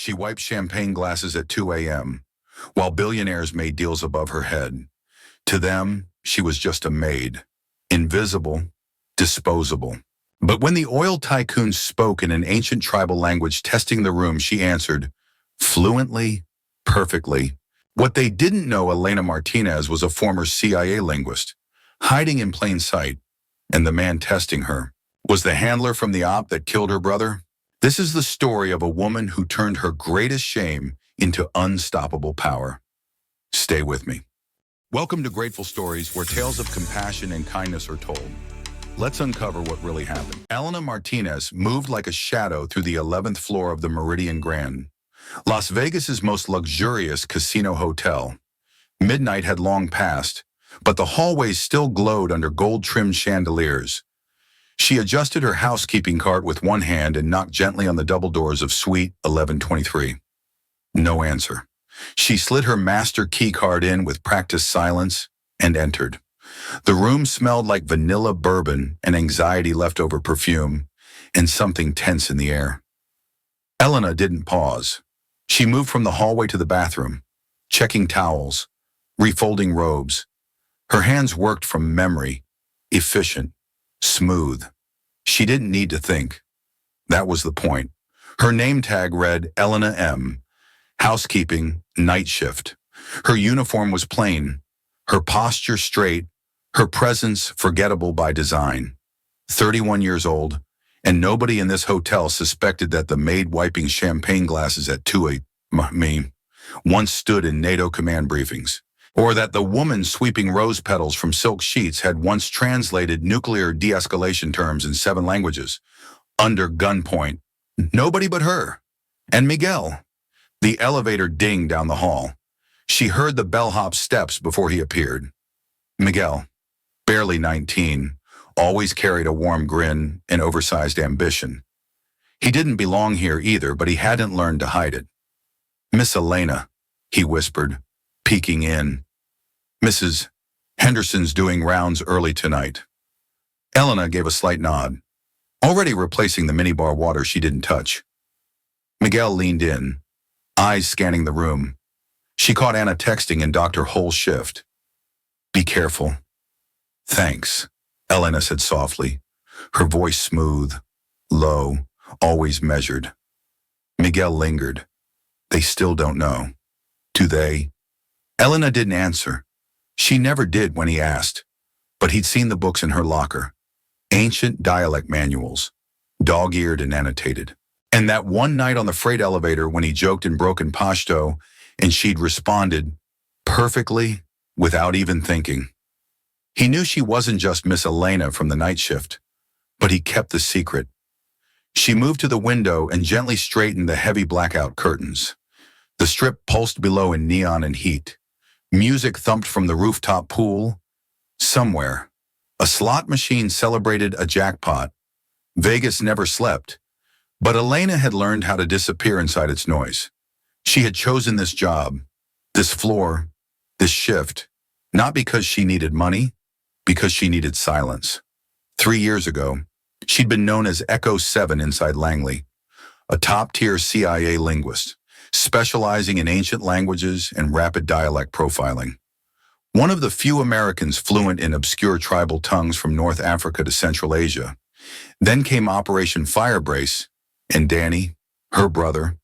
She wiped champagne glasses at 2 a.m., while billionaires made deals above her head. To them, she was just a maid, invisible, disposable. But when the oil tycoon spoke in an ancient tribal language testing the room, she answered, fluently, perfectly. What they didn't know, Elena Martinez was a former CIA linguist, hiding in plain sight, and the man testing her was the handler from the op that killed her brother. This is the story of a woman who turned her greatest shame into unstoppable power. Stay with me. Welcome to Grateful Stories, where tales of compassion and kindness are told. Let's uncover what really happened. Elena Martinez moved like a shadow through the 11th floor of the Meridian Grand, Las Vegas's most luxurious casino hotel. Midnight had long passed, but the hallways still glowed under gold-trimmed chandeliers. She adjusted her housekeeping cart with one hand and knocked gently on the double doors of Suite 1123. No answer. She slid her master key card in with practiced silence and entered. The room smelled like vanilla bourbon and anxiety-leftover perfume, and something tense in the air. Elena didn't pause. She moved from the hallway to the bathroom, checking towels, refolding robes. Her hands worked from memory, efficient, smooth. She didn't need to think. That was the point. Her name tag read Elena M., housekeeping, night shift. Her uniform was plain, her posture straight, her presence forgettable by design. 31 years old, and nobody in this hotel suspected that the maid wiping champagne glasses at 2 a.m. once stood in NATO command briefings, or that the woman sweeping rose petals from silk sheets had once translated nuclear de-escalation terms in 7 languages, under gunpoint. Nobody but her. And Miguel. The elevator dinged down the hall. She heard the bellhop's steps before he appeared. Miguel, barely 19, always carried a warm grin and oversized ambition. He didn't belong here either, but he hadn't learned to hide it. Miss Elena, he whispered, peeking in. Mrs. Henderson's doing rounds early tonight. Elena gave a slight nod, already replacing the minibar water she didn't touch. Miguel leaned in, eyes scanning the room. She caught Anna texting in Dr. Hull's shift. Be careful. Thanks, Elena said softly, her voice smooth, low, always measured. Miguel lingered. They still don't know. Do they? Elena didn't answer. She never did when he asked, but he'd seen the books in her locker. Ancient dialect manuals, dog-eared and annotated. And that one night on the freight elevator when he joked in broken Pashto and she'd responded perfectly without even thinking. He knew she wasn't just Miss Elena from the night shift, but he kept the secret. She moved to the window and gently straightened the heavy blackout curtains. The strip pulsed below in neon and heat. Music thumped from the rooftop pool. Somewhere, a slot machine celebrated a jackpot. Vegas never slept, but Elena had learned how to disappear inside its noise. She had chosen this job, this floor, this shift, not because she needed money, because she needed silence. 3 years ago, she'd been known as Echo 7 inside Langley, a top-tier CIA linguist, specializing in ancient languages and rapid dialect profiling. One of the few Americans fluent in obscure tribal tongues from North Africa to Central Asia. Then came Operation Firebrace, and Danny, her brother,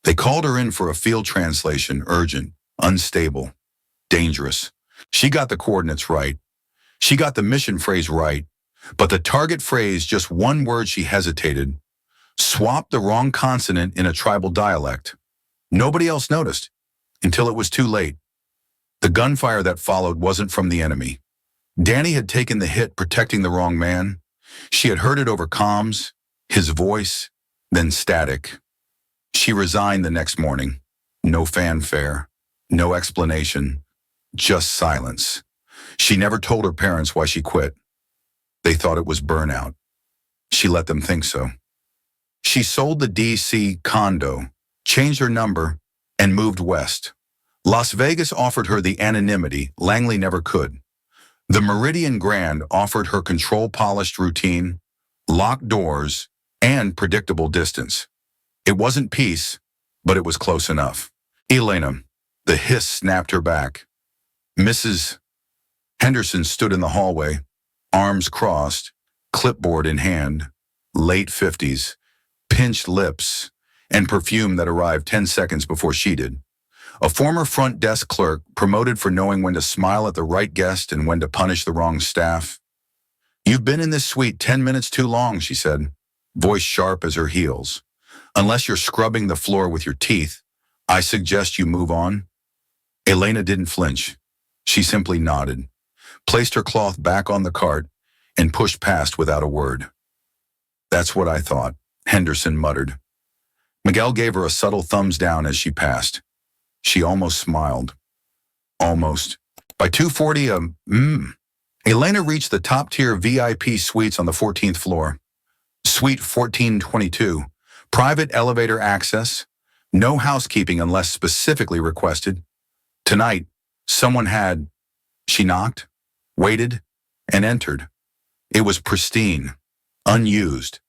they called her in for a field translation, urgent, unstable, dangerous. She got the coordinates right. She got the mission phrase right, but the target phrase, just one word she hesitated, swapped the wrong consonant in a tribal dialect. Nobody else noticed, until it was too late. The gunfire that followed wasn't from the enemy. Danny had taken the hit protecting the wrong man. She had heard it over comms, his voice, then static. She resigned the next morning. No fanfare, no explanation, just silence. She never told her parents why she quit. They thought it was burnout. She let them think so. She sold the D.C. condo, changed her number, and moved west. Las Vegas offered her the anonymity Langley never could. The Meridian Grand offered her control-polished routine, locked doors, and predictable distance. It wasn't peace, but it was close enough. Elena, the hiss snapped her back. Mrs. Henderson stood in the hallway, arms crossed, clipboard in hand, late 50s, pinched lips, and perfume that arrived 10 seconds before she did. A former front desk clerk promoted for knowing when to smile at the right guest and when to punish the wrong staff. "You've been in this suite 10 minutes too long," she said, voice sharp as her heels. "Unless you're scrubbing the floor with your teeth, I suggest you move on." Elena didn't flinch. She simply nodded, placed her cloth back on the cart, and pushed past without a word. "That's what I thought," Henderson muttered. Miguel gave her a subtle thumbs down as she passed. She almost smiled. Almost. By 2:40, Elena reached the top-tier VIP suites on the 14th floor. Suite 1422, private elevator access, no housekeeping unless specifically requested. Tonight, someone had. She knocked, waited, and entered. It was pristine, unused.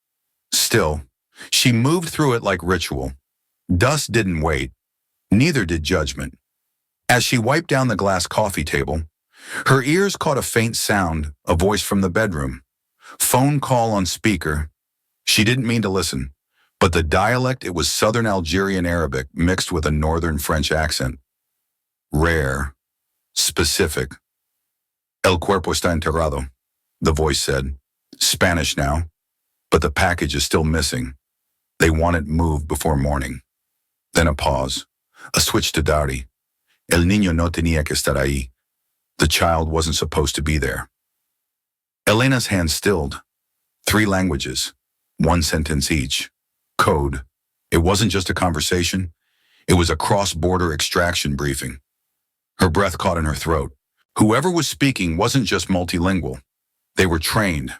Still, she moved through it like ritual. Dust didn't wait. Neither did judgment. As she wiped down the glass coffee table, her ears caught a faint sound, a voice from the bedroom. Phone call on speaker. She didn't mean to listen, but the dialect, it was Southern Algerian Arabic mixed with a Northern French accent. Rare. Specific. "El cuerpo está enterrado," the voice said. "Spanish now, but the package is still missing. They want it moved before morning." Then a pause. A switch to Dari. "El niño no tenía que estar ahí." The child wasn't supposed to be there. Elena's hand stilled. 3 languages, 1 sentence each. Code. It wasn't just a conversation. It was a cross-border extraction briefing. Her breath caught in her throat. Whoever was speaking wasn't just multilingual. They were trained.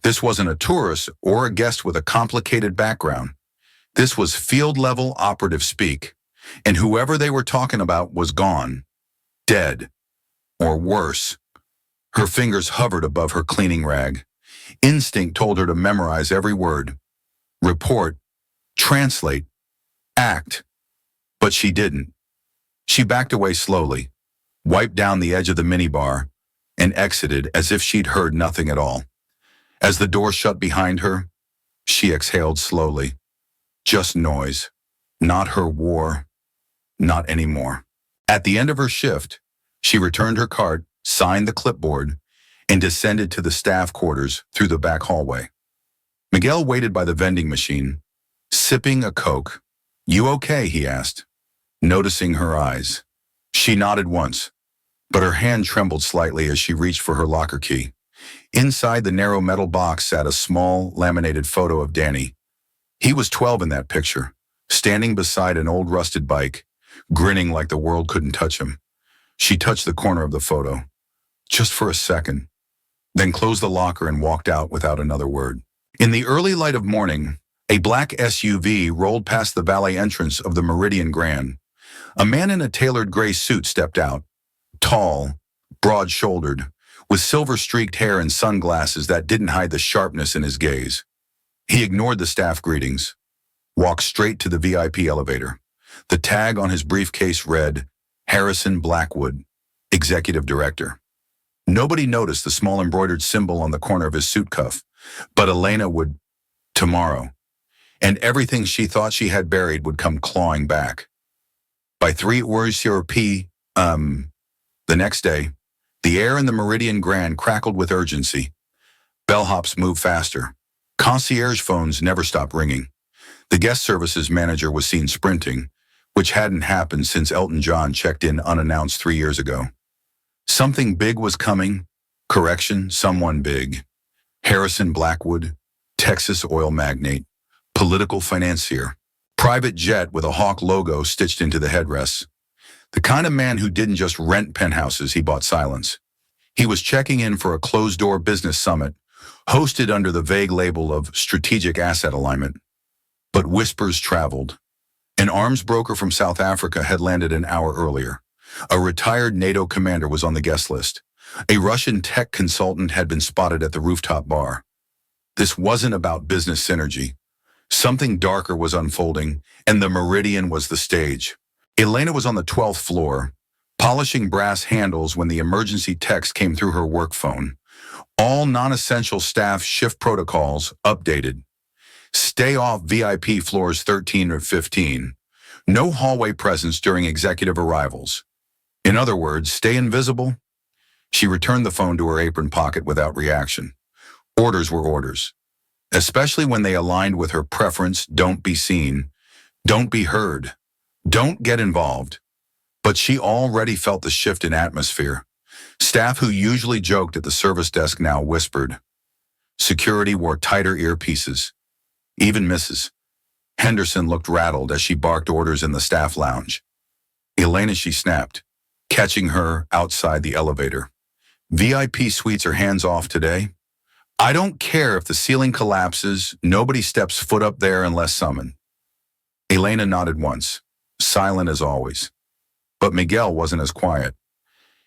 This wasn't a tourist or a guest with a complicated background. This was field-level operative speak. And whoever they were talking about was gone. Dead. Or worse. Her fingers hovered above her cleaning rag. Instinct told her to memorize every word. Report. Translate. Act. But she didn't. She backed away slowly, wiped down the edge of the minibar, and exited as if she'd heard nothing at all. As the door shut behind her, she exhaled slowly. Just noise. Not her war. Not anymore. At the end of her shift, she returned her cart, signed the clipboard, and descended to the staff quarters through the back hallway. Miguel waited by the vending machine, sipping a Coke. "You okay?" he asked, noticing her eyes. She nodded once, but her hand trembled slightly as she reached for her locker key. Inside the narrow metal box sat a small, laminated photo of Danny. He was 12 in that picture, standing beside an old rusted bike, grinning like the world couldn't touch him. She touched the corner of the photo, just for a second, then closed the locker and walked out without another word. In the early light of morning, a black SUV rolled past the valet entrance of the Meridian Grand. A man in a tailored gray suit stepped out, tall, broad-shouldered, with silver-streaked hair and sunglasses that didn't hide the sharpness in his gaze. He ignored the staff greetings, walked straight to the VIP elevator. The tag on his briefcase read, Harrison Blackwood, Executive Director. Nobody noticed the small embroidered symbol on the corner of his suit cuff, but Elena would, tomorrow, and everything she thought she had buried would come clawing back. By 3 p.m. the next day, the air in the Meridian Grand crackled with urgency. Bellhops moved faster. Concierge phones never stopped ringing. The guest services manager was seen sprinting, which hadn't happened since Elton John checked in unannounced 3 years ago. Something big was coming. Correction, someone big. Harrison Blackwood, Texas oil magnate, political financier, private jet with a hawk logo stitched into the headrests. The kind of man who didn't just rent penthouses, he bought silence. He was checking in for a closed-door business summit, hosted under the vague label of strategic asset alignment. But whispers traveled. An arms broker from South Africa had landed an hour earlier. A retired NATO commander was on the guest list. A Russian tech consultant had been spotted at the rooftop bar. This wasn't about business synergy. Something darker was unfolding, and the meridian was the stage. Elena was on the 12th floor, polishing brass handles when the emergency text came through her work phone. All non-essential staff shift protocols updated. Stay off VIP floors 13 or 15. No hallway presence during executive arrivals. In other words, stay invisible. She returned the phone to her apron pocket without reaction. Orders were orders, especially when they aligned with her preference. Don't be seen. Don't be heard. Don't get involved. But she already felt the shift in atmosphere. Staff who usually joked at the service desk now whispered. Security wore tighter earpieces. Even Mrs. Henderson looked rattled as she barked orders in the staff lounge. Elena, she snapped, catching her outside the elevator. VIP suites are hands off today. I don't care if the ceiling collapses, nobody steps foot up there unless summoned. Elena nodded once, silent as always. But Miguel wasn't as quiet.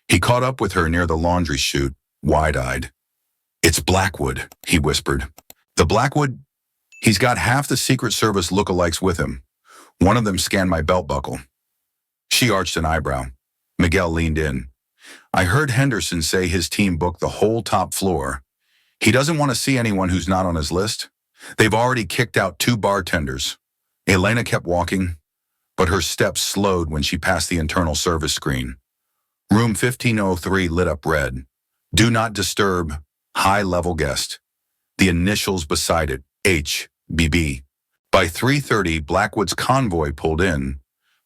He caught up with her near the laundry chute, wide-eyed. It's Blackwood, he whispered. The Blackwood? He's got half the Secret Service lookalikes with him. One of them scanned my belt buckle. She arched an eyebrow. Miguel leaned in. I heard Henderson say his team booked the whole top floor. He doesn't want to see anyone who's not on his list. They've already kicked out 2 bartenders. Elena kept walking, but her steps slowed when she passed the internal service screen. Room 1503 lit up red. Do not disturb, high-level guest. The initials beside it, HBB. By 3:30, Blackwood's convoy pulled in.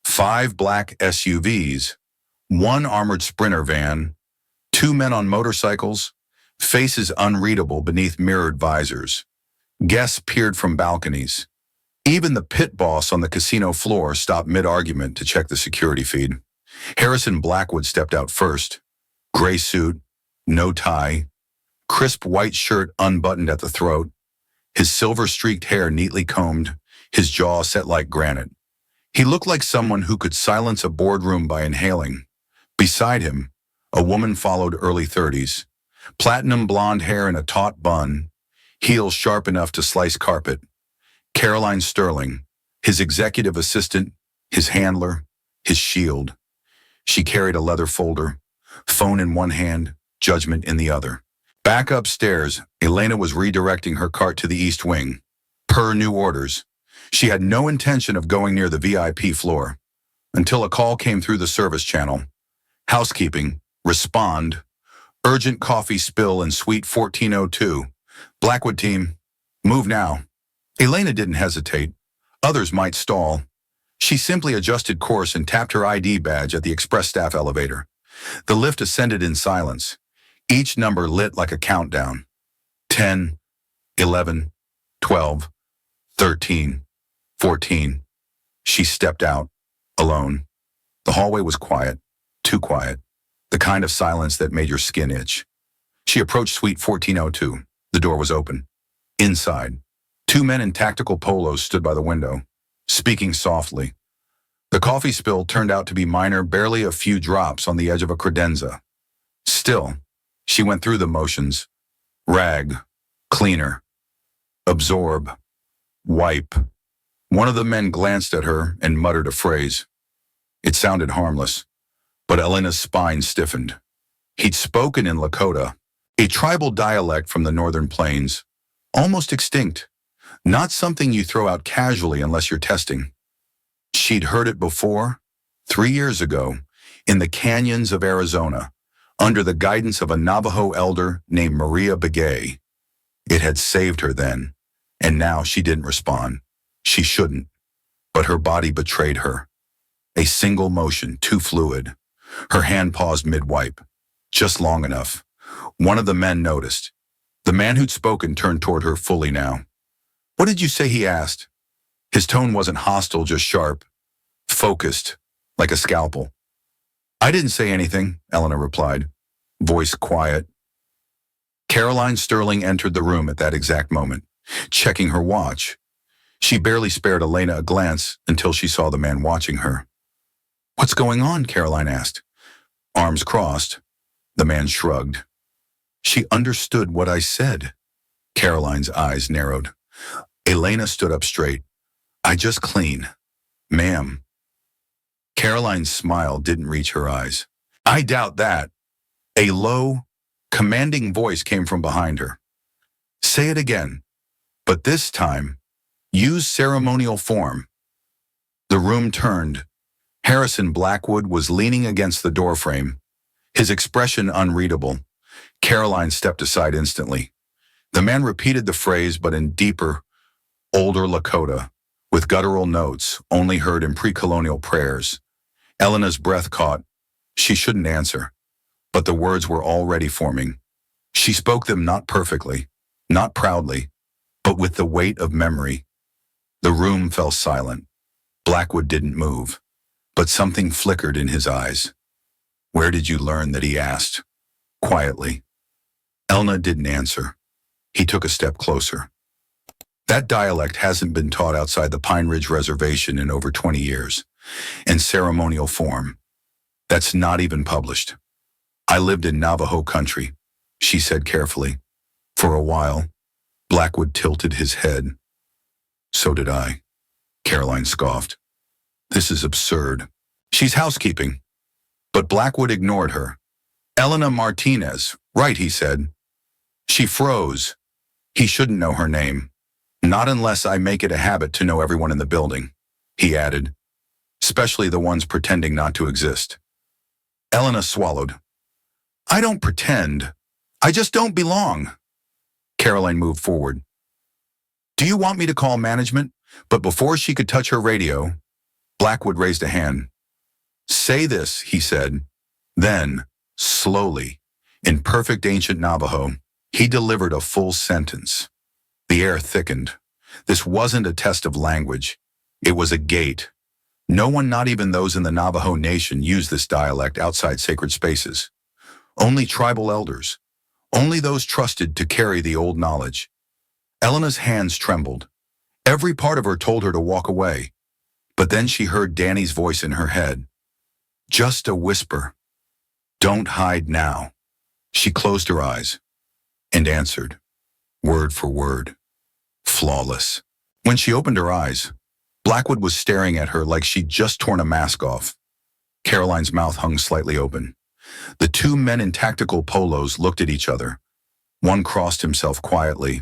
5 black SUVs, 1 armored Sprinter van, 2 men on motorcycles, faces unreadable beneath mirrored visors. Guests peered from balconies. Even the pit boss on the casino floor stopped mid-argument to check the security feed. Harrison Blackwood stepped out first. Gray suit, no tie, crisp white shirt unbuttoned at the throat, his silver-streaked hair neatly combed, his jaw set like granite. He looked like someone who could silence a boardroom by inhaling. Beside him, a woman followed, early 30s, platinum blonde hair in a taut bun, heels sharp enough to slice carpet. Caroline Sterling, his executive assistant, his handler, his shield. She carried a leather folder, phone in one hand, judgment in the other. Back upstairs, Elena was redirecting her cart to the East Wing. Per new orders, she had no intention of going near the VIP floor until a call came through the service channel. Housekeeping, respond. Urgent coffee spill in suite 1402. Blackwood team, move now. Elena didn't hesitate. Others might stall. She simply adjusted course and tapped her ID badge at the express staff elevator. The lift ascended in silence. Each number lit like a countdown. 10, 11, 12, 13, 14. She stepped out, alone. The hallway was quiet, too quiet, the kind of silence that made your skin itch. She approached suite 1402. The door was open. Inside, 2 men in tactical polos stood by the window, speaking softly. The coffee spill turned out to be minor, barely a few drops on the edge of a credenza. Still, she went through the motions. Rag, cleaner, absorb, wipe. One of the men glanced at her and muttered a phrase. It sounded harmless, but Elena's spine stiffened. He'd spoken in Lakota, a tribal dialect from the northern plains, almost extinct, not something you throw out casually unless you're testing. She'd heard it before, 3 years ago, in the canyons of Arizona, under the guidance of a Navajo elder named Maria Begay. It had saved her then, and now she didn't respond. She shouldn't, but her body betrayed her. A single motion, too fluid. Her hand paused mid-wipe, just long enough. One of the men noticed. The man who'd spoken turned toward her fully now. What did you say? He asked. His tone wasn't hostile, just sharp, focused, like a scalpel. I didn't say anything, Elena replied, voice quiet. Caroline Sterling entered the room at that exact moment, checking her watch. She barely spared Elena a glance until she saw the man watching her. What's going on? Caroline asked. Arms crossed. The man shrugged. She understood what I said. Caroline's eyes narrowed. Elena stood up straight. I just clean. Ma'am. Caroline's smile didn't reach her eyes. I doubt that. A low, commanding voice came from behind her. Say it again, but this time, use ceremonial form. The room turned. Harrison Blackwood was leaning against the doorframe, his expression unreadable. Caroline stepped aside instantly. The man repeated the phrase, but in deeper, older Lakota, with guttural notes only heard in pre-colonial prayers. Elena's breath caught. She shouldn't answer, but the words were already forming. She spoke them not perfectly, not proudly, but with the weight of memory. The room fell silent. Blackwood didn't move, but something flickered in his eyes. Where did you learn that? He asked, quietly. Elena didn't answer. He took a step closer. That dialect hasn't been taught outside the Pine Ridge Reservation in over 20 years. In ceremonial form. That's not even published. I lived in Navajo country, she said carefully. For a while, Blackwood tilted his head. So did I, Caroline scoffed. This is absurd. She's housekeeping. But Blackwood ignored her. Elena Martinez, right, he said. She froze. He shouldn't know her name. Not unless I make it a habit to know everyone in the building, he added. Especially the ones pretending not to exist. Elena swallowed. I don't pretend. I just don't belong. Caroline moved forward. Do you want me to call management? But before she could touch her radio, Blackwood raised a hand. Say this, he said. Then, slowly, in perfect ancient Navajo, he delivered a full sentence. The air thickened. This wasn't a test of language. It was a gate. No one, not even those in the Navajo Nation, used this dialect outside sacred spaces. Only tribal elders. Only those trusted to carry the old knowledge. Elena's hands trembled. Every part of her told her to walk away. But then she heard Danny's voice in her head. Just a whisper. Don't hide now. She closed her eyes and answered, word for word. Flawless. When she opened her eyes, Blackwood was staring at her like she'd just torn a mask off. Caroline's mouth hung slightly open. The two men in tactical polos looked at each other. One crossed himself quietly.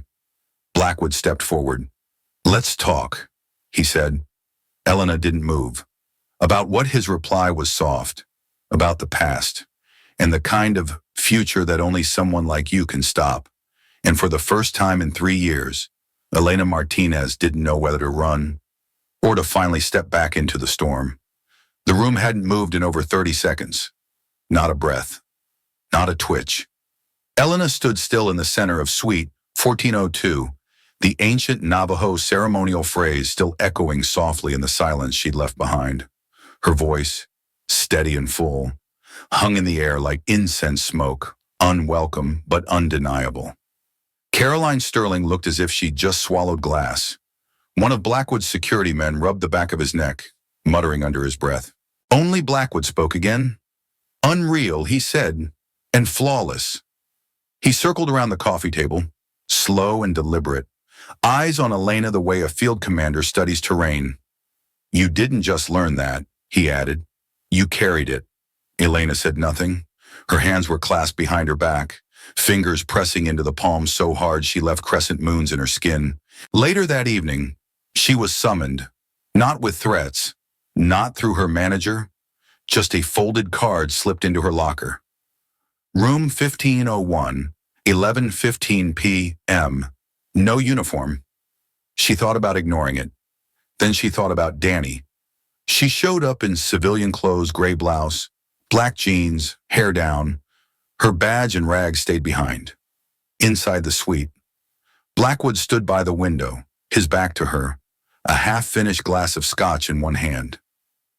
Blackwood stepped forward. Let's talk, he said. Elena didn't move. About what? His reply was soft. About the past, and the kind of future that only someone like you can stop. And for the first time in 3 years, Elena Martinez didn't know whether to run or to finally step back into the storm. The room hadn't moved in over 30 seconds. Not a breath. Not a twitch. Elena stood still in the center of Suite 1402, the ancient Navajo ceremonial phrase still echoing softly in the silence she'd left behind. Her voice, steady and full, hung in the air like incense smoke, unwelcome but undeniable. Caroline Sterling looked as if she'd just swallowed glass. One of Blackwood's security men rubbed the back of his neck, muttering under his breath. Only Blackwood spoke again. Unreal, he said, and flawless. He circled around the coffee table, slow and deliberate, eyes on Elena the way a field commander studies terrain. You didn't just learn that, he added. You carried it. Elena said nothing. Her hands were clasped behind her back, fingers pressing into the palms so hard she left crescent moons in her skin. Later that evening, she was summoned, not with threats, not through her manager, just a folded card slipped into her locker. Room 1501, 11:15 p.m. No uniform. She thought about ignoring it. Then she thought about Danny. She showed up in civilian clothes, gray blouse, black jeans, hair down. Her badge and rags stayed behind. Inside the suite, Blackwood stood by the window, his back to her, a half-finished glass of scotch in one hand.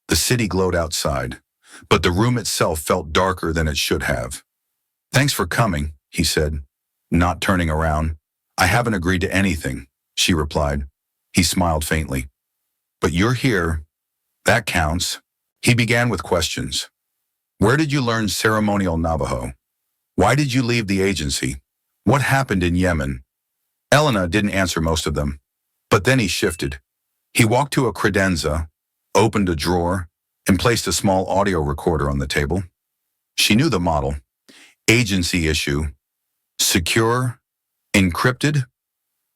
The city glowed outside, but the room itself felt darker than it should have. Thanks for coming, he said, not turning around. I haven't agreed to anything, she replied. He smiled faintly. But you're here. That counts. He began with questions. Where did you learn ceremonial Navajo? Why did you leave the agency? What happened in Yemen? Elena didn't answer most of them. But then he shifted. He walked to a credenza, opened a drawer, and placed a small audio recorder on the table. She knew the model. Agency issue. Secure. Encrypted.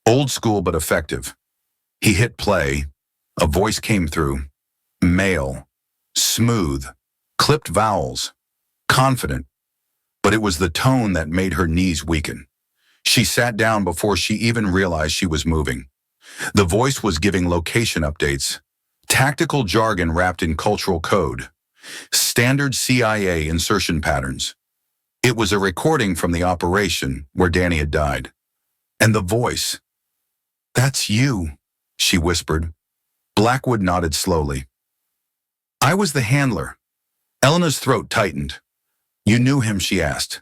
Old school but effective. He hit play. A voice came through. Male. Smooth. Clipped vowels. Confident. But it was the tone that made her knees weaken. She sat down before she even realized she was moving. The voice was giving location updates, tactical jargon wrapped in cultural code, standard CIA insertion patterns. It was a recording from the operation where Danny had died. And the voice, "That's you," she whispered. Blackwood nodded slowly. "I was the handler." Elena's throat tightened. "You knew him?" she asked.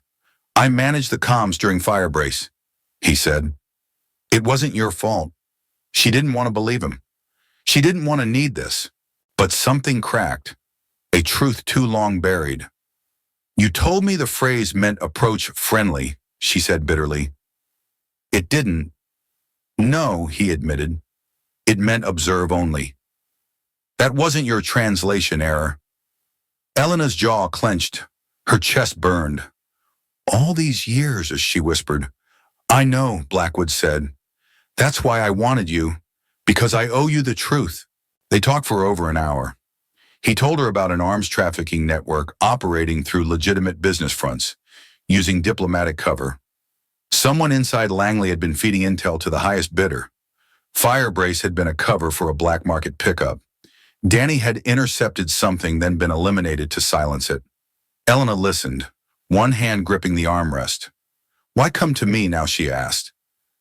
"I managed the comms during Firebrace," he said. "It wasn't your fault." She didn't want to believe him. She didn't want to need this. But something cracked, a truth too long buried. "You told me the phrase meant approach friendly," she said bitterly. "It didn't." "No," he admitted. "It meant observe only." "That wasn't your translation error." Elena's jaw clenched. Her chest burned. "All these years," she whispered. "I know," Blackwood said. "That's why I wanted you, because I owe you the truth." They talked for over an hour. He told her about an arms trafficking network operating through legitimate business fronts, using diplomatic cover. Someone inside Langley had been feeding intel to the highest bidder. Firebrace had been a cover for a black market pickup. Danny had intercepted something, then been eliminated to silence it. Elena listened, one hand gripping the armrest. "Why come to me now?" she asked.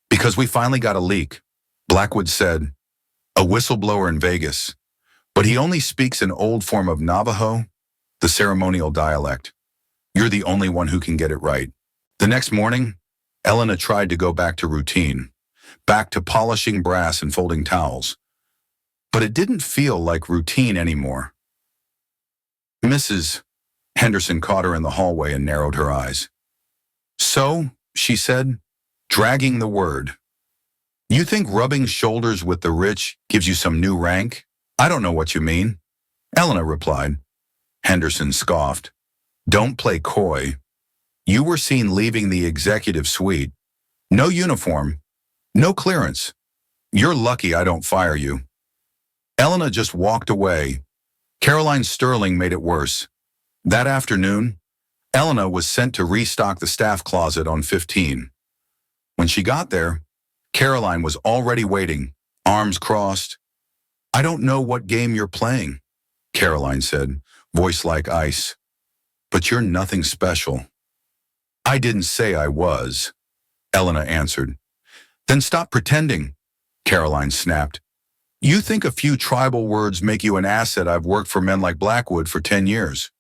"Because we finally got a leak," Blackwood said. "A whistleblower in Vegas. But he only speaks an old form of Navajo, the ceremonial dialect. You're the only one who can get it right." The next morning, Elena tried to go back to routine, back to polishing brass and folding towels. But it didn't feel like routine anymore. "Mrs. Henderson caught her in the hallway and narrowed her eyes. "So," she said, dragging the word, "you think rubbing shoulders with the rich gives you some new rank?" "I don't know what you mean," Elena replied. Henderson scoffed. "Don't play coy. You were seen leaving the executive suite. No uniform, no clearance. You're lucky I don't fire you." Elena just walked away. Caroline Sterling made it worse. That afternoon, Elena was sent to restock the staff closet on 15. When she got there, Caroline was already waiting, arms crossed. "I don't know what game you're playing," Caroline said, voice like ice. "But you're nothing special." "I didn't say I was," Elena answered. "Then stop pretending," Caroline snapped. "You think a few tribal words make you an asset? I've worked for men like Blackwood for 10 years.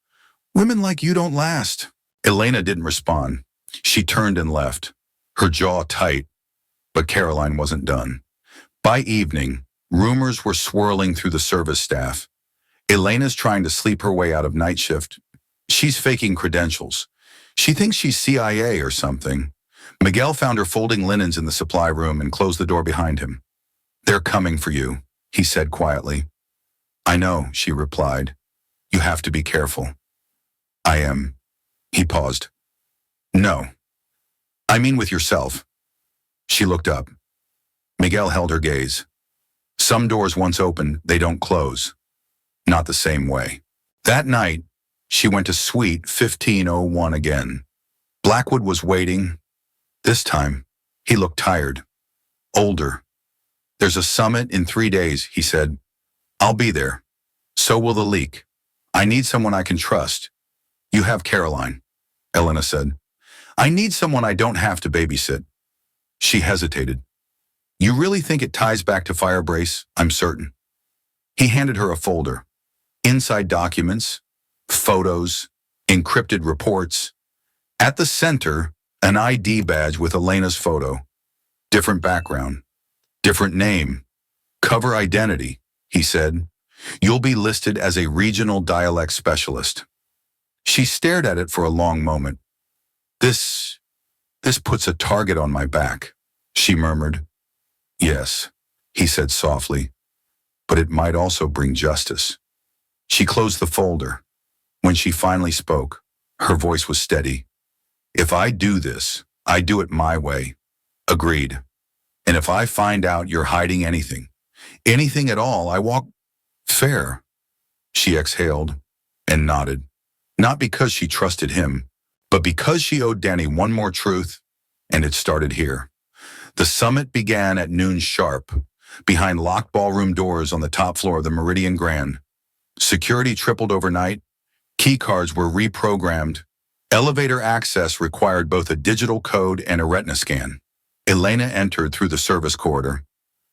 Women like you don't last." Elena didn't respond. She turned and left, her jaw tight. But Caroline wasn't done. By evening, rumors were swirling through the service staff. Elena's trying to sleep her way out of night shift. She's faking credentials. She thinks she's CIA or something. Miguel found her folding linens in the supply room and closed the door behind him. "They're coming for you," he said quietly. "I know," she replied. "You have to be careful." "I am." He paused. "No. I mean with yourself." She looked up. Miguel held her gaze. "Some doors once open, they don't close. Not the same way." That night, she went to suite 1501 again. Blackwood was waiting. This time, he looked tired, older. "There's a summit in 3 days," he said. "I'll be there. So will the leak. I need someone I can trust." "You have Caroline," Elena said. "I need someone I don't have to babysit." She hesitated. "You really think it ties back to Firebrace?" "I'm certain." He handed her a folder. Inside documents, photos, encrypted reports. At the center, an ID badge with Elena's photo. Different background, different name, cover identity, he said. "You'll be listed as a regional dialect specialist." She stared at it for a long moment. This puts a target on my back," she murmured. "Yes." he said softly, but it might also bring justice. She closed the folder. When she finally spoke, her voice was steady. If I do this, I do it my way. Agreed. And if I find out you're hiding anything at all, I walk fair. She exhaled and nodded, not because she trusted him, but because she owed Danny one more truth, and it started here. The summit began at noon sharp, behind locked ballroom doors on the top floor of the Meridian Grand. Security tripled overnight, key cards were reprogrammed, elevator access required both a digital code and a retina scan. Elena entered through the service corridor.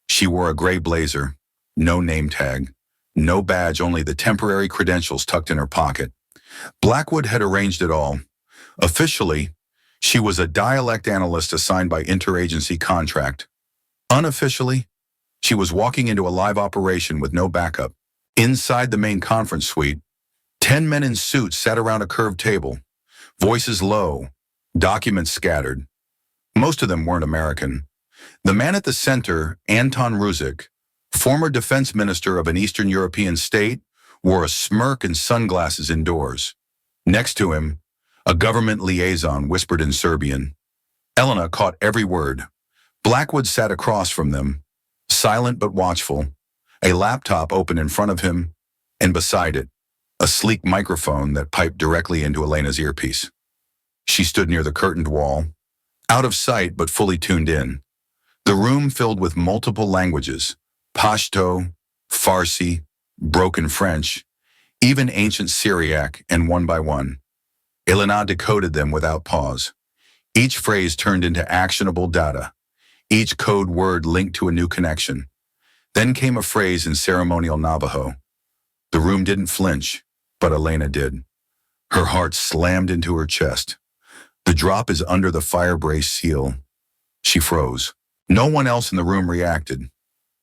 She wore a gray blazer, no name tag, no badge, only the temporary credentials tucked in her pocket. Blackwood had arranged it all. Officially, she was a dialect analyst assigned by interagency contract. Unofficially, she was walking into a live operation with no backup. Inside the main conference suite, 10 men in suits sat around a curved table, voices low, documents scattered. Most of them weren't American. The man at the center, Anton Ruzic, former defense minister of an Eastern European state, wore a smirk and sunglasses indoors. Next to him, a government liaison whispered in Serbian. Elena caught every word. Blackwood sat across from them, silent but watchful, a laptop open in front of him, and beside it, a sleek microphone that piped directly into Elena's earpiece. She stood near the curtained wall, out of sight but fully tuned in. The room filled with multiple languages, Pashto, Farsi, broken French, even ancient Syriac, and one by one, Elena decoded them without pause. Each phrase turned into actionable data, each code word linked to a new connection. Then came a phrase in ceremonial Navajo. The room didn't flinch, but Elena did. Her heart slammed into her chest. The drop is under the fire brace seal. She froze. No one else in the room reacted.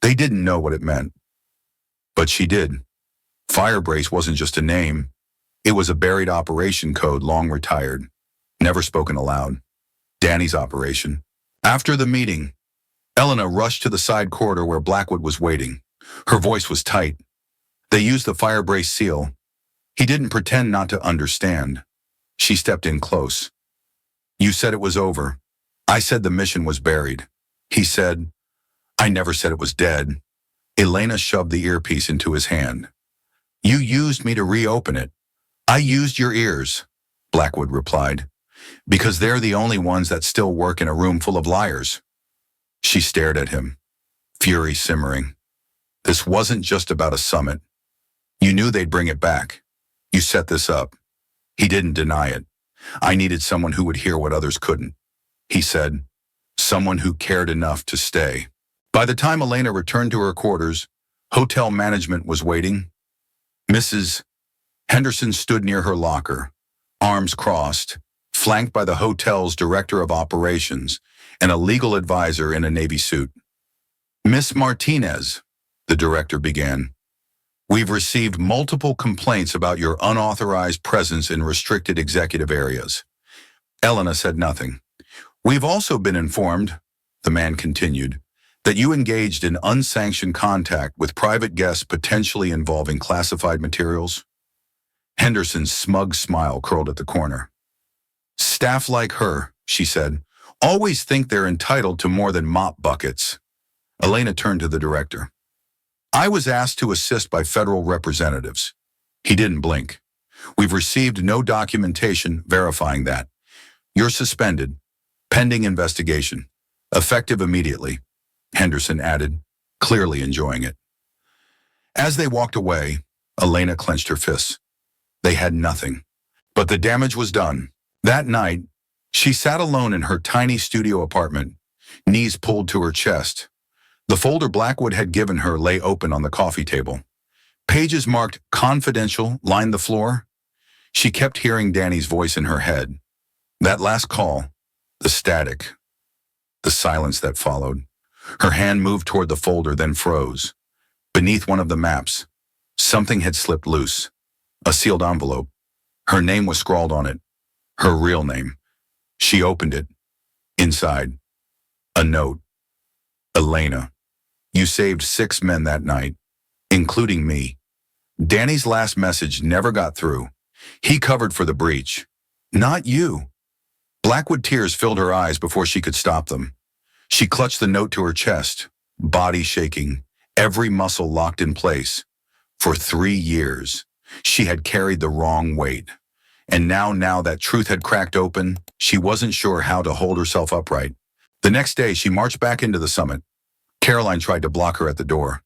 They didn't know what it meant. But she did. Fire brace wasn't just a name. It was a buried operation code long retired, never spoken aloud. Danny's operation. After the meeting, Elena rushed to the side corridor where Blackwood was waiting. Her voice was tight. They used the fire brace seal. He didn't pretend not to understand. She stepped in close. You said it was over. I said the mission was buried. He said, I never said it was dead. Elena shoved the earpiece into his hand. You used me to reopen it. I used your ears, Blackwood replied, because they're the only ones that still work in a room full of liars. She stared at him, fury simmering. This wasn't just about a summit. You knew they'd bring it back. You set this up. He didn't deny it. I needed someone who would hear what others couldn't. He said, someone who cared enough to stay. By the time Elena returned to her quarters, hotel management was waiting. Mrs. Henderson stood near her locker, arms crossed, flanked by the hotel's director of operations and a legal advisor in a navy suit. Miss Martinez, the director began, we've received multiple complaints about your unauthorized presence in restricted executive areas. Elena said nothing. We've also been informed, the man continued, that you engaged in unsanctioned contact with private guests potentially involving classified materials. Henderson's smug smile curled at the corner. Staff like her, she said, always think they're entitled to more than mop buckets. Elena turned to the director. I was asked to assist by federal representatives. He didn't blink. We've received no documentation verifying that. You're suspended, pending investigation, effective immediately, Henderson added, clearly enjoying it. As they walked away, Elena clenched her fists. They had nothing. But the damage was done. That night, she sat alone in her tiny studio apartment, knees pulled to her chest. The folder Blackwood had given her lay open on the coffee table. Pages marked confidential lined the floor. She kept hearing Danny's voice in her head. That last call, the static, the silence that followed. Her hand moved toward the folder, then froze. Beneath one of the maps, something had slipped loose. A sealed envelope. Her name was scrawled on it. Her real name. She opened it. Inside, a note. Elena, You saved 6 men that night, including me. Danny's last message never got through. He covered for the breach. Not you. Blackwood tears filled her eyes before she could stop them. She clutched the note to her chest, body shaking, every muscle locked in place. For 3 years, she had carried the wrong weight. And now that truth had cracked open, she wasn't sure how to hold herself upright. The next day, she marched back into the summit. Caroline tried to block her at the door.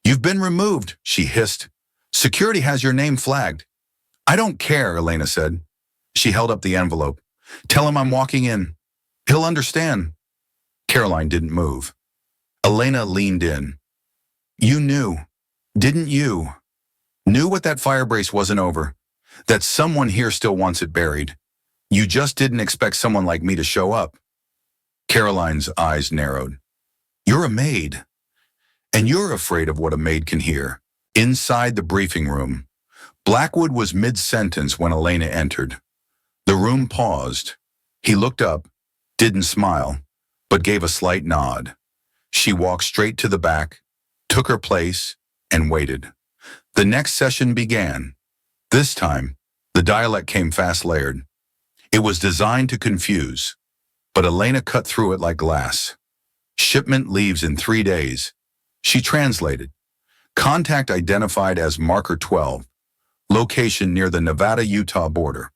You've been removed, she hissed. Security has your name flagged. I don't care, Elena said. She held up the envelope. Tell him I'm walking in. He'll understand. Caroline didn't move. Elena leaned in. You knew, didn't you? Knew what that fire brace wasn't over. That someone here still wants it buried. You just didn't expect someone like me to show up. Caroline's eyes narrowed. You're a maid. And you're afraid of what a maid can hear. Inside the briefing room, Blackwood was mid-sentence when Elena entered. The room paused. He looked up, didn't smile, but gave a slight nod. She walked straight to the back, took her place, and waited. The next session began. This time, the dialect came fast-layered. It was designed to confuse, but Elena cut through it like glass. Shipment leaves in 3 days. She translated. Contact identified as Marker 12. Location near the Nevada-Utah border.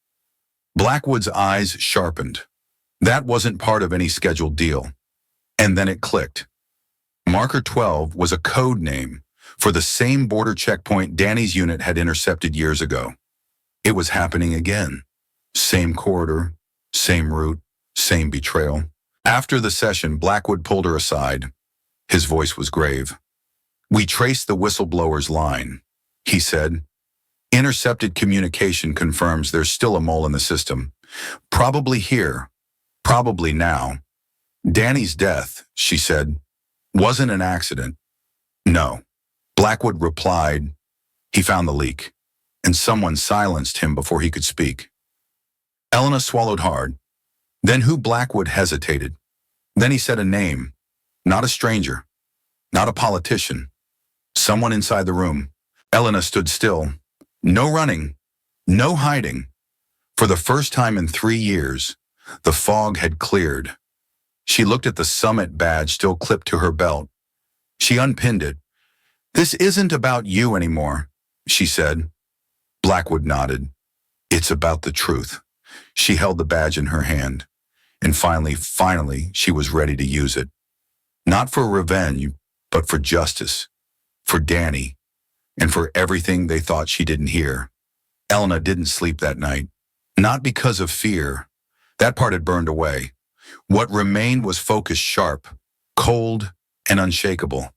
Blackwood's eyes sharpened. That wasn't part of any scheduled deal. And then it clicked. Marker 12 was a code name for the same border checkpoint Danny's unit had intercepted years ago. It was happening again. Same corridor, same route, same betrayal. After the session, Blackwood pulled her aside. His voice was grave. We traced the whistleblower's line, he said. Intercepted communication confirms there's still a mole in the system. Probably here, probably now. Danny's death, she said, wasn't an accident. No. Blackwood replied. He found the leak, and someone silenced him before he could speak. Elena swallowed hard. Then who? Blackwood hesitated. Then he said a name. Not a stranger. Not a politician. Someone inside the room. Elena stood still. No running. No hiding. For the first time in 3 years, the fog had cleared. She looked at the summit badge still clipped to her belt. She unpinned it. This isn't about you anymore, she said. Blackwood nodded. It's about the truth. She held the badge in her hand. And finally, she was ready to use it. Not for revenge, but for justice. For Danny. And for everything they thought she didn't hear. Elena didn't sleep that night. Not because of fear. That part had burned away. What remained was focus sharp, cold, and unshakable.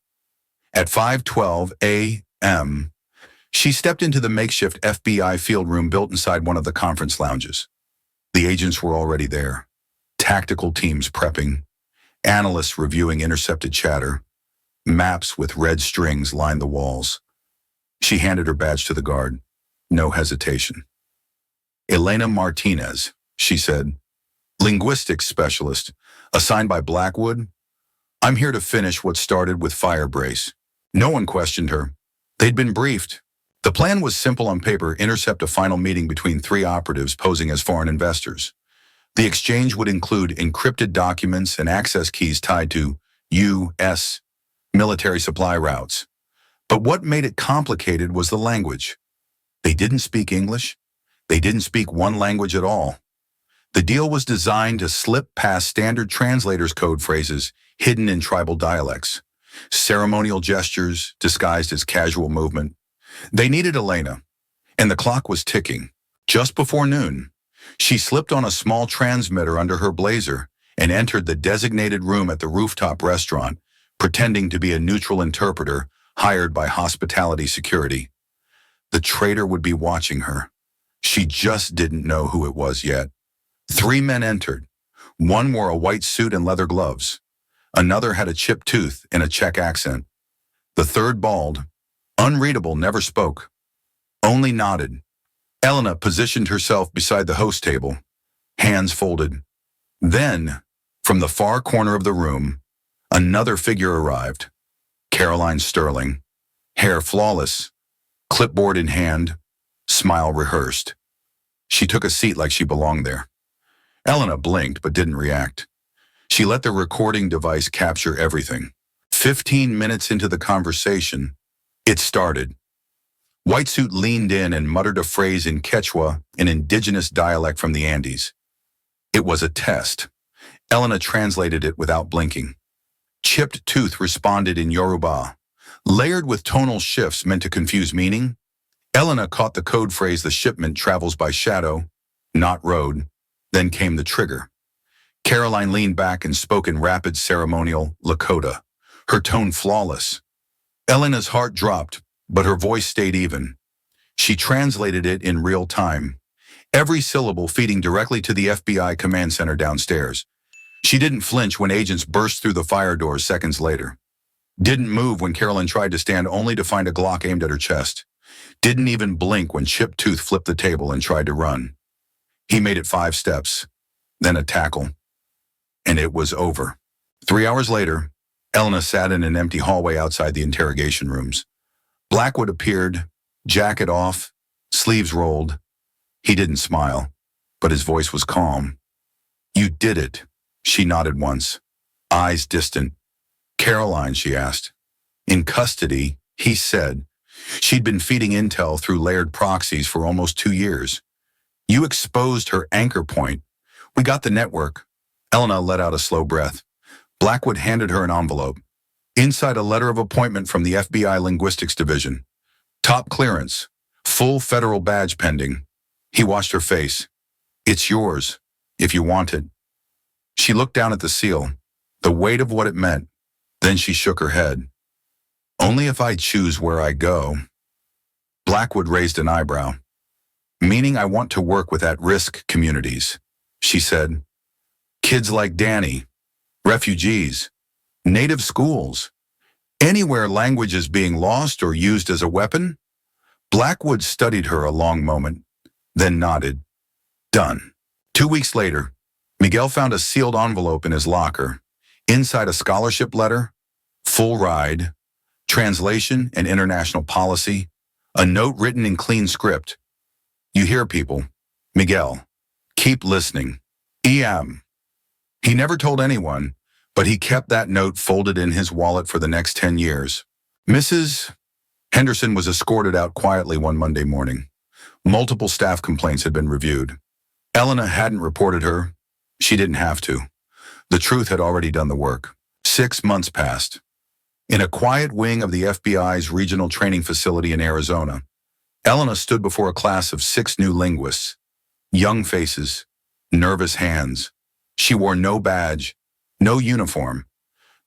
At 5:12 a.m., she stepped into the makeshift FBI field room built inside one of the conference lounges. The agents were already there. Tactical teams prepping, analysts reviewing intercepted chatter, maps with red strings lined the walls. She handed her badge to the guard. No hesitation. Elena Martinez, she said, linguistics specialist, assigned by Blackwood. I'm here to finish what started with Firebrace. No one questioned her. They'd been briefed. The plan was simple on paper: intercept a final meeting between 3 operatives posing as foreign investors. The exchange would include encrypted documents and access keys tied to U.S. military supply routes. But what made it complicated was the language. They didn't speak English. They didn't speak one language at all. The deal was designed to slip past standard translators' code phrases hidden in tribal dialects, ceremonial gestures disguised as casual movement. They needed Elena, and the clock was ticking. Just before noon, she slipped on a small transmitter under her blazer and entered the designated room at the rooftop restaurant, pretending to be a neutral interpreter hired by hospitality security. The traitor would be watching her. She just didn't know who it was yet. 3 men entered. One wore a white suit and leather gloves. Another had a chipped tooth and a Czech accent. The third, bald, unreadable, never spoke, only nodded. Elena positioned herself beside the host table, hands folded. Then, from the far corner of the room, another figure arrived. Caroline Sterling, hair flawless, clipboard in hand, smile rehearsed. She took a seat like she belonged there. Elena blinked but didn't react. She let the recording device capture everything. 15 minutes into the conversation, it started. White Suit leaned in and muttered a phrase in Quechua, an indigenous dialect from the Andes. It was a test. Elena translated it without blinking. Chipped Tooth responded in Yoruba, layered with tonal shifts meant to confuse meaning. Elena caught the code phrase "the shipment travels by shadow, not road." Then came the trigger. Caroline leaned back and spoke in rapid ceremonial Lakota, her tone flawless. Elena's heart dropped, but her voice stayed even. She translated it in real time, every syllable feeding directly to the FBI command center downstairs. She didn't flinch when agents burst through the fire doors seconds later. Didn't move when Caroline tried to stand only to find a Glock aimed at her chest. Didn't even blink when Chipped Tooth flipped the table and tried to run. He made it 5 steps, then a tackle, and it was over. 3 hours later, Elena sat in an empty hallway outside the interrogation rooms. Blackwood appeared, jacket off, sleeves rolled. He didn't smile, but his voice was calm. "You did it." She nodded once, eyes distant. "Caroline," she asked. "In custody," he said. She'd been feeding intel through layered proxies for almost 2 years. "You exposed her anchor point. We got the network." Elena let out a slow breath. Blackwood handed her an envelope. Inside, a letter of appointment from the FBI Linguistics Division. Top clearance, full federal badge pending. He watched her face. "It's yours, if you want it." She looked down at the seal, the weight of what it meant. Then she shook her head. "Only if I choose where I go." Blackwood raised an eyebrow. "Meaning I want to work with at-risk communities," she said. "Kids like Danny, refugees, native schools, anywhere language is being lost or used as a weapon." Blackwood studied her a long moment, then nodded. "Done." 2 weeks later, Miguel found a sealed envelope in his locker. Inside, a scholarship letter, full ride, translation and international policy, a note written in clean script. "You hear, people. Miguel, keep listening. E.M." He never told anyone, but he kept that note folded in his wallet for the next 10 years. Mrs. Henderson was escorted out quietly one Monday morning. Multiple staff complaints had been reviewed. Elena hadn't reported her. She didn't have to. The truth had already done the work. 6 months passed. In a quiet wing of the FBI's regional training facility in Arizona, Elena stood before a class of 6 new linguists. Young faces, nervous hands. She wore no badge, no uniform,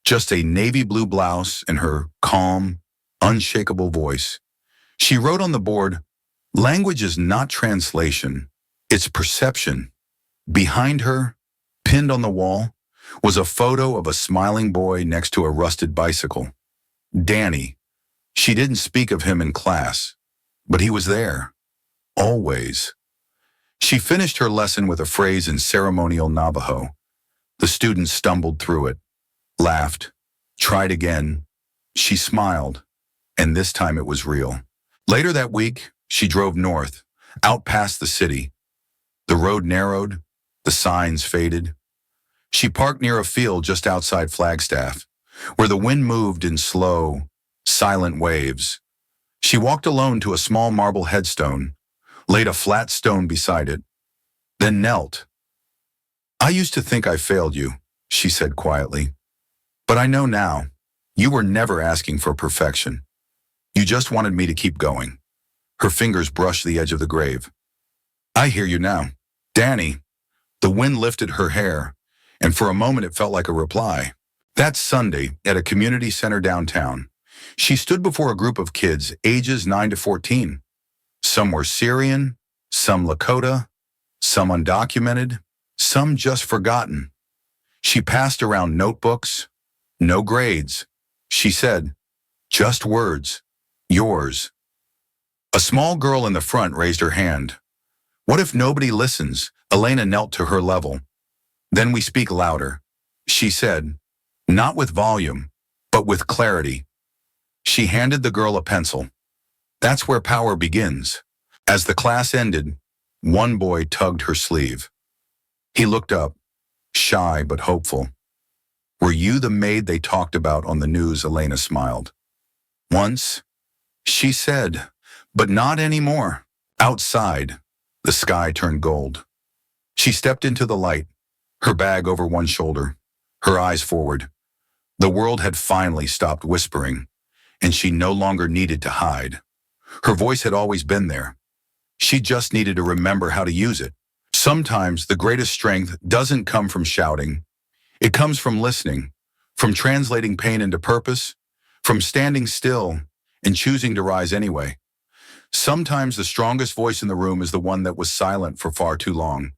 just a navy blue blouse and her calm, unshakable voice. She wrote on the board, "Language is not translation, it's perception." Behind her, pinned on the wall, was a photo of a smiling boy next to a rusted bicycle. Danny. She didn't speak of him in class, but he was there, always. She finished her lesson with a phrase in ceremonial Navajo. The students stumbled through it, laughed, tried again. She smiled, and this time it was real. Later that week, she drove north, out past the city. The road narrowed, the signs faded. She parked near a field just outside Flagstaff, where the wind moved in slow, silent waves. She walked alone to a small marble headstone, laid a flat stone beside it, then knelt. "I used to think I failed you," she said quietly. "But I know now, you were never asking for perfection. You just wanted me to keep going." Her fingers brushed the edge of the grave. "I hear you now. Danny." The wind lifted her hair, and for a moment it felt like a reply. That Sunday, at a community center downtown, she stood before a group of kids ages 9 to 14. Some were Syrian, some Lakota, some undocumented, some just forgotten. She passed around notebooks, no grades. She said, "Just words, yours." A small girl in the front raised her hand. "What if nobody listens?" Elena knelt to her level. "Then we speak louder," she said, not with volume, but with clarity. She handed the girl a pencil. That's where power begins. As the class ended, one boy tugged her sleeve. He looked up, shy but hopeful. Were you the maid they talked about on the news? Elena smiled. Once, she said, but not anymore. Outside, the sky turned gold. She stepped into the light, her bag over one shoulder, her eyes forward. The world had finally stopped whispering, and she no longer needed to hide. Her voice had always been there. She just needed to remember how to use it. Sometimes the greatest strength doesn't come from shouting. It comes from listening, from translating pain into purpose, from standing still and choosing to rise anyway. Sometimes the strongest voice in the room is the one that was silent for far too long.